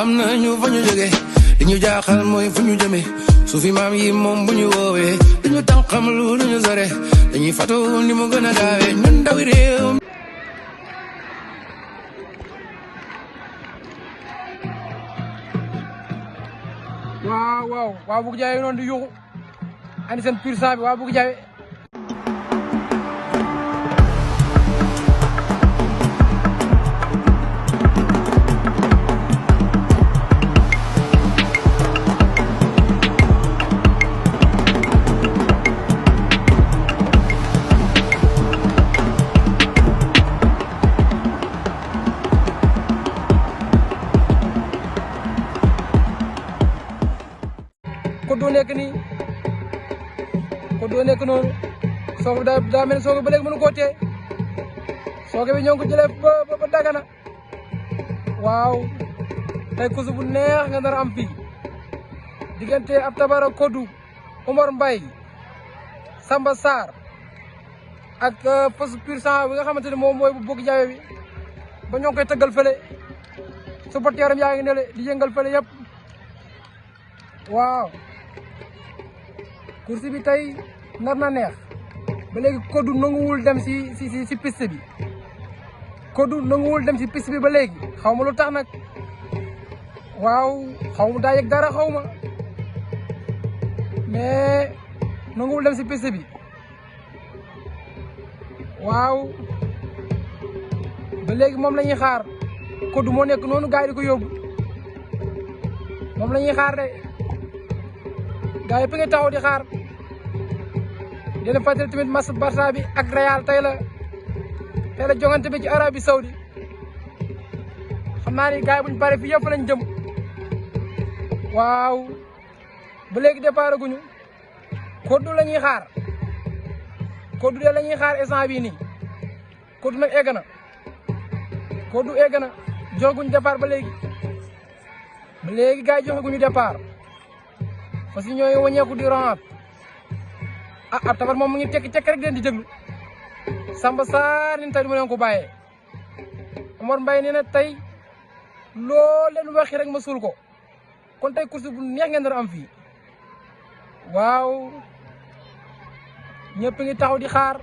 xam nañu fa ñu jóge li ñu jaaxal mooy fu ñu jëme su fi maam yi moom bu ñu woowee dañu tànk xam lu duñu sore dañuy fatu ni mu gën a gaawee ñun ndawi réew. waaw Bougou Diawe noonu di yuuxu andi seen pur sang bi waaw Bougou Diawe Kodou nekk nii Kodou nekk noonu Sokh daa mel ni Sokh ba léegi mënu koo tee Sokh bi ñoo ngi ko jëlee ba Dagana waaw tey course bu neex nga nar a am fii diggante ab tabara Kodou Omar Mbaye Samba Sarr ak fas pur sang bi nga xamante ne moom mooy bu Bougou Diawe bi ba ñoo ngi koy tëggal fële supporteram yaa ngi ne di yëngal fële yëpp waaw course bi tey nar na neex ba léegi Kodou nanguwul dem si piste bi Kodou nanguwul dem si piste bi ba léegi xaw ma lu tax nag waaw xaw ma daa yëg dara xaw ma mais nanguwul dem si piste bi waaw ba léegi moom la ñuy xaar Kodou moo nekk noonu gars yi di ko yóbbu moom la ñuy xaar de gars yi fi nga taxaw di xaar di leen fàttali tamit match Barça bi ak Real tey la jongante bi ci Arabie Saoudi xam naa ni gars yi buñ pare fii yëpp lañ jëm waaw ba léegi départ guñu Kodou la ñuy xaar Kodou de la ñuy xaar instant bii nii Kodou nag egg na Kodou egg na joxaguñu départ ba léegi gars yi joxaguñu départ parce que ñooy wàññeeku di raat ab tabar moom mu ngi tekki rek den di déglu Samba Sarr ni tey du ma leen ko bàyyee Omar Mbaye nee na tey loo leen waxi rek ma suul ko kon tey course bu neex ngeen dara am fii waaw ñëpp ngi taxaw di xaar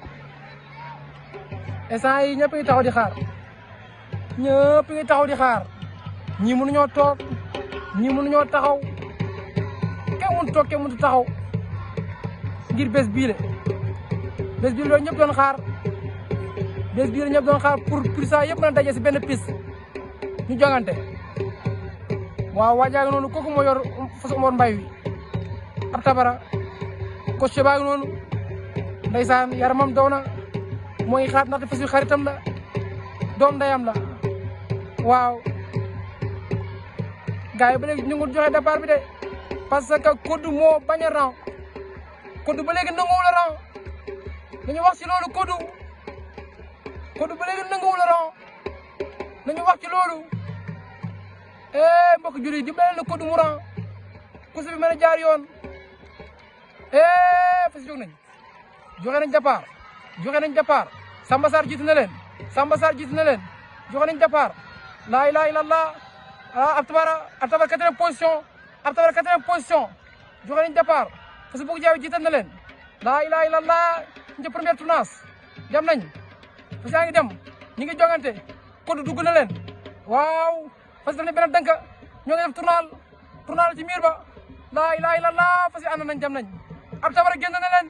instant yi ñëpp ngi taxaw di xaar ñii mënuñoo toog ñii mënuñoo taxaw kenn mënut toog kenn mënut taxaw ngir bés bii loolu ñëpp doon xaar bés bii la ñëpp doon xaar pour ça yëpp mën a daje si benn piste ñu jongante waaw waajaa ngi noonu kooku moo yor fas Omar Mbaye wi ab tabara coach baa ngi noonu ndeysaan yaramam daw na mooy xaar ndaxte fas wi xaritam la doom ndeyam la waaw gars yi ba léegi ñu ngi joxe départ bi de parce que Kodou moo bañ a ran Kodou ba léegi nanguwul a ran nañu wax ci loolu Kodou ba léegi nanguwul a ran nañu wax ci loolu mbokk juri di baleen na Kodou mu ran course bi mën a jaar yoon fas jóg nañ joxe nañ départ Samba Sarr jiitu na leen joxe nañ départ laa ilaaha illallah ab tabar quatrième position joxe nañ départ parce que Bougou Diawe jiital na leen laa ilaaha illallah ñu première tournage dem nañ parce que yaa ngi dem ñi ngi jongante Kodou dugg na leen waaw parce que def nañ benn dënk ñoo ngi def tournal ci miir ba laa ilaaha illallah parce que ànd nañ dem nañ ab tabar génn na leen